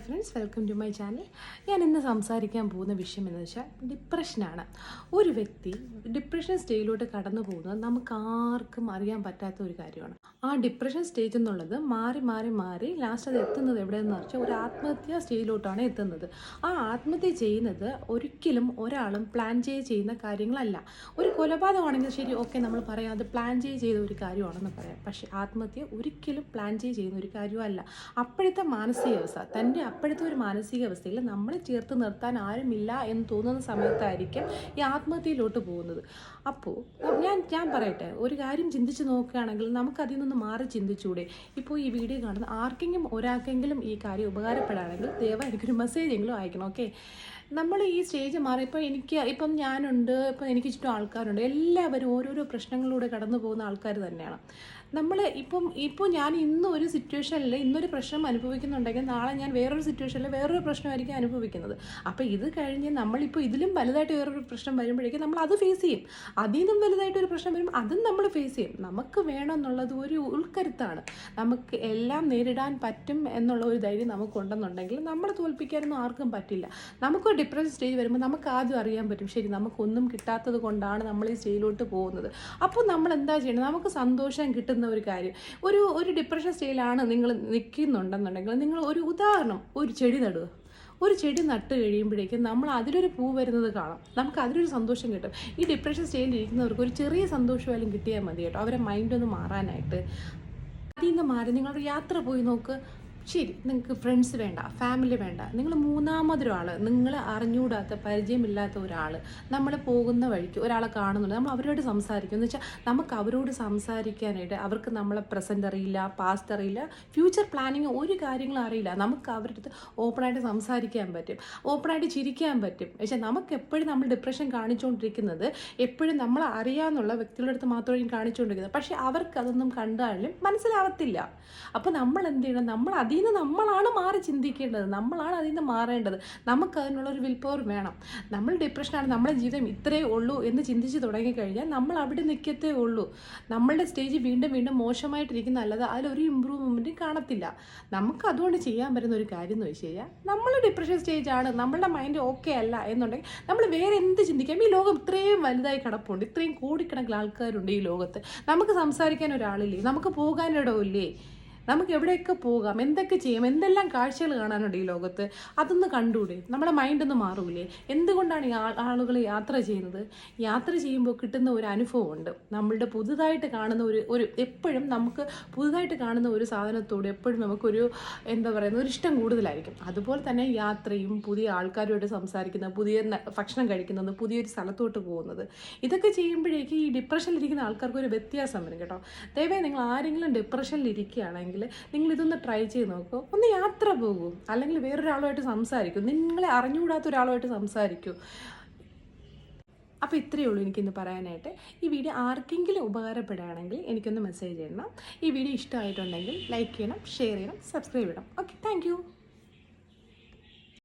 Friends, welcome to my channel. ഞാൻ ഇന്ന് സംസാരിക്കാൻ പോകുന്ന വിഷയം എന്ന് വെച്ചാൽ ഡിപ്രഷനാണ്. ഒരു വ്യക്തി ഡിപ്രഷൻ സ്റ്റേജിലോട്ട് കടന്നു പോകുന്നത് നമുക്ക് ആർക്കും അറിയാൻ പറ്റാത്ത ഒരു കാര്യമാണ്. ആ ഡിപ്രഷൻ സ്റ്റേജ് എന്നുള്ളത് മാറി മാറി മാറി ലാസ്റ്റ് അത് എത്തുന്നത് എവിടെയെന്ന് വെച്ചാൽ ഒരു ആത്മഹത്യാ സ്റ്റേജിലോട്ടാണ് എത്തുന്നത്. ആ ആത്മഹത്യ ചെയ്യുന്നത് ഒരിക്കലും ഒരാളും പ്ലാൻ ചെയ്യുന്ന കാര്യങ്ങളല്ല. ഒരു കൊലപാതകമാണെങ്കിൽ ശരി, ഓക്കെ, നമ്മൾ പറയാം അത് പ്ലാൻ ചെയ്ത ഒരു കാര്യമാണെന്ന് പറയാം. പക്ഷേ ആത്മഹത്യ ഒരിക്കലും പ്ലാൻ ചെയ്യുന്ന ഒരു കാര്യമല്ല. അപ്പോഴത്തെ മാനസികാവസ്ഥ, തൻ്റെ അപ്പോഴത്തെ ഒരു മാനസികാവസ്ഥയിൽ നമ്മളെ ചേർത്ത് നിർത്താൻ ആരുമില്ല എന്ന് തോന്നുന്ന സമയത്തായിരിക്കും ഈ ആത്മഹത്യയിലോട്ട് പോകുന്നത്. അപ്പോൾ ഞാൻ പറയട്ടെ, ഒരു കാര്യം ചിന്തിച്ച് നോക്കുകയാണെങ്കിൽ നമുക്കതിൽ നിന്ന് മാറി ചിന്തിച്ചൂടെ? ഇപ്പോൾ ഈ വീഡിയോ കാണുന്ന ആർക്കെങ്കിലും ഒരാൾക്കെങ്കിലും ഈ കാര്യം ഉപകാരപ്പെടുകയാണെങ്കിൽ ദയവായി എനിക്കൊരു മെസ്സേജ് എങ്കിലും അയക്കണം. ഓക്കെ, നമ്മൾ ഈ സ്റ്റേജ് മാറി ഇപ്പം ഞാനുണ്ട്, ഇപ്പം എനിക്ക് ചുറ്റും ആൾക്കാരുണ്ട്, എല്ലാവരും ഓരോരോ പ്രശ്നങ്ങളിലൂടെ കടന്നു പോകുന്ന ആൾക്കാർ തന്നെയാണ്. നമ്മൾ ഇപ്പോൾ ഞാൻ ഇന്ന് ഒരു സിറ്റുവേഷനിൽ ഇന്നൊരു പ്രശ്നം അനുഭവിക്കുന്നുണ്ടെങ്കിൽ നാളെ ഞാൻ വേറൊരു സിറ്റുവേഷനിൽ വേറൊരു പ്രശ്നമായിരിക്കും അനുഭവിക്കുന്നത്. അപ്പോൾ ഇത് കഴിഞ്ഞ് നമ്മളിപ്പോൾ ഇതിലും വലുതായിട്ട് വേറൊരു പ്രശ്നം വരുമ്പോഴേക്കും നമ്മൾ അത് ഫേസ് ചെയ്യും. അതിൽ നിന്നും വലുതായിട്ടൊരു പ്രശ്നം വരുമ്പോൾ അതും നമ്മൾ ഫേസ് ചെയ്യും. നമുക്ക് വേണമെന്നുള്ളത് ഒരു ഉൾക്കരുത്താണ്. നമുക്ക് എല്ലാം നേരിടാൻ പറ്റും എന്നുള്ള ഒരു ധൈര്യം നമുക്കുണ്ടെന്നുണ്ടെങ്കിൽ നമ്മളെ തോൽപ്പിക്കാനൊന്നും ആർക്കും പറ്റില്ല. നമുക്കൊരു ഡിപ്രഷൻ സ്റ്റേജ് വരുമ്പോൾ നമുക്ക് ആദ്യം അറിയാൻ പറ്റും, ശരി, നമുക്കൊന്നും കിട്ടാത്തത് കൊണ്ടാണ് നമ്മൾ ഈ സ്റ്റേജിലോട്ട് പോകുന്നത്. അപ്പോൾ നമ്മൾ എന്താ ചെയ്യണം? നമുക്ക് സന്തോഷം കിട്ടുന്ന ഒരു കാര്യം, ഒരു ഡിപ്രഷൻ സ്റ്റേജിലാണ് നിങ്ങൾ നിൽക്കുന്നുണ്ടെന്നുണ്ടെങ്കിൽ നിങ്ങൾ ഒരു ഉദാഹരണം, ഒരു ചെടി നടുക. ഒരു ചെടി നട്ട് കഴിയുമ്പോഴേക്കും നമ്മൾ അതിലൊരു പൂ വരുന്നത് കാണാം, നമുക്ക് അതിലൊരു സന്തോഷം കിട്ടും. ഈ ഡിപ്രഷൻ സ്റ്റേജിൽ ഇരിക്കുന്നവർക്ക് ഒരു ചെറിയ സന്തോഷമായാലും കിട്ടിയാൽ മതി കേട്ടോ, അവരെ മൈൻഡൊന്ന് മാറാനായിട്ട്. അതിൽ നിന്ന് മാറി നിങ്ങളൊരു യാത്ര പോയി നോക്ക്. ശരി, നിങ്ങൾക്ക് ഫ്രണ്ട്സ് വേണ്ട, ഫാമിലി വേണ്ട, നിങ്ങൾ മൂന്നാമതൊരാൾ, നിങ്ങൾ അറിഞ്ഞുകൂടാത്ത പരിചയമില്ലാത്ത ഒരാൾ നമ്മൾ പോകുന്ന വഴിക്ക് ഒരാളെ കാണുന്നുണ്ട്, നമ്മൾ അവരോട് സംസാരിക്കും. എന്ന് വെച്ചാൽ നമുക്ക് അവരോട് സംസാരിക്കാനായിട്ട് അവർക്ക് നമ്മളെ പ്രസൻറ്റ് അറിയില്ല, പാസ്റ്റ് അറിയില്ല, ഫ്യൂച്ചർ പ്ലാനിങ് ഒരു കാര്യങ്ങളും അറിയില്ല. നമുക്ക് അവരുടെ അടുത്ത് ഓപ്പണായിട്ട് സംസാരിക്കാൻ പറ്റും, ഓപ്പണായിട്ട് ചിരിക്കാൻ പറ്റും. പക്ഷേ നമുക്ക് എപ്പോഴും നമ്മൾ ഡിപ്രഷൻ കാണിച്ചുകൊണ്ടിരിക്കുന്നത് എപ്പോഴും നമ്മൾ അറിയാമെന്നുള്ള വ്യക്തികളുടെ അടുത്ത് മാത്രമായിരിക്കും കാണിച്ചുകൊണ്ടിരിക്കുന്നത്. പക്ഷേ അവർക്ക് അതൊന്നും കണ്ടാലും മനസ്സിലാവത്തില്ല. അപ്പോൾ നമ്മൾ എന്ത് ചെയ്യണം? നമ്മളാണ് മാറി ചിന്തിക്കേണ്ടത്, നമ്മളാണ് അതിൽ നിന്ന് മാറേണ്ടത്. നമുക്ക് അതിനുള്ളൊരു വിൽ പവർ വേണം. നമ്മൾ ഡിപ്രഷനാണ്, നമ്മുടെ ജീവിതം ഇത്രയേ ഉള്ളൂ എന്ന് ചിന്തിച്ച് തുടങ്ങിക്കഴിഞ്ഞാൽ നമ്മൾ അവിടെ നിൽക്കത്തേ ഉള്ളൂ. നമ്മളുടെ സ്റ്റേജ് വീണ്ടും വീണ്ടും മോശമായിട്ടിരിക്കുന്ന, അല്ലാതെ അതിലൊരു ഇമ്പ്രൂവ്മെൻറ്റും കാണത്തില്ല. നമുക്ക് അതുകൊണ്ട് ചെയ്യാൻ പറ്റുന്ന ഒരു കാര്യം എന്ന് വെച്ച് കഴിഞ്ഞാൽ, നമ്മൾ ഡിപ്രഷൻ സ്റ്റേജാണ്, നമ്മളുടെ മൈൻഡ് ഓക്കെ അല്ല എന്നുണ്ടെങ്കിൽ നമ്മൾ വേറെ എന്ത് ചിന്തിക്കാം? ഈ ലോകം ഇത്രയും വലുതായി കിടപ്പുണ്ട്, ഇത്രയും കോടിക്കണക്കിന് ആൾക്കാരുണ്ട് ഈ ലോകത്ത്. നമുക്ക് സംസാരിക്കാൻ ഒരാളില്ലേ? നമുക്ക് പോകാനിടമില്ലേ? നമുക്ക് എവിടെയൊക്കെ പോകാം, എന്തൊക്കെ ചെയ്യാം, എന്തെല്ലാം കാഴ്ചകൾ കാണാനുണ്ട് ഈ ലോകത്ത്. അതൊന്ന് കണ്ടൂടെ? നമ്മുടെ മൈൻഡൊന്ന് മാറൂലേ? എന്തുകൊണ്ടാണ് ഈ ആളുകൾ യാത്ര ചെയ്യുന്നത്? യാത്ര ചെയ്യുമ്പോൾ കിട്ടുന്ന ഒരു അനുഭവമുണ്ട്. നമ്മളുടെ പുതുതായിട്ട് കാണുന്ന ഒരു എപ്പോഴും നമുക്ക് പുതുതായിട്ട് കാണുന്ന ഒരു സാധനത്തോട് എപ്പോഴും നമുക്കൊരു എന്താ പറയുന്നത്, ഒരു ഇഷ്ടം കൂടുതലായിരിക്കും. അതുപോലെ തന്നെ യാത്രയും പുതിയ ആൾക്കാരുമായിട്ട് സംസാരിക്കുന്നത്, പുതിയ ഭക്ഷണം കഴിക്കുന്നത്, പുതിയൊരു സ്ഥലത്തോട്ട് പോകുന്നത്, ഇതൊക്കെ ചെയ്യുമ്പോഴേക്കും ഈ ഡിപ്രഷനിലിരിക്കുന്ന ആൾക്കാർക്ക് ഒരു വ്യത്യാസം വരും കേട്ടോ. ദയവായി നിങ്ങൾ ആരെങ്കിലും ഡിപ്രഷനിലിരിക്കുകയാണെങ്കിൽ നിങ്ങൾ ഇതൊന്ന് ട്രൈ ചെയ്ത് നോക്കൂ. ഒന്ന് യാത്ര പോകൂ, അല്ലെങ്കിൽ വേറൊരാളുമായിട്ട് സംസാരിക്കൂ, നിങ്ങളെ അറിഞ്ഞുകൂടാത്ത ഒരാളുമായിട്ട് സംസാരിക്കൂ. അപ്പോൾ ഇത്രയേ ഉള്ളൂ എനിക്കിന്ന് പറയാനായിട്ട്. ഈ വീഡിയോ ആർക്കെങ്കിലും ഉപകാരപ്പെടുകയാണെങ്കിൽ എനിക്കൊന്ന് മെസ്സേജ് ചെയ്യണം. ഈ വീഡിയോ ഇഷ്ടമായിട്ടുണ്ടെങ്കിൽ ലൈക്ക് ചെയ്യണം, ഷെയർ ചെയ്യണം, സബ്സ്ക്രൈബ് ചെയ്യണം. Okay, thank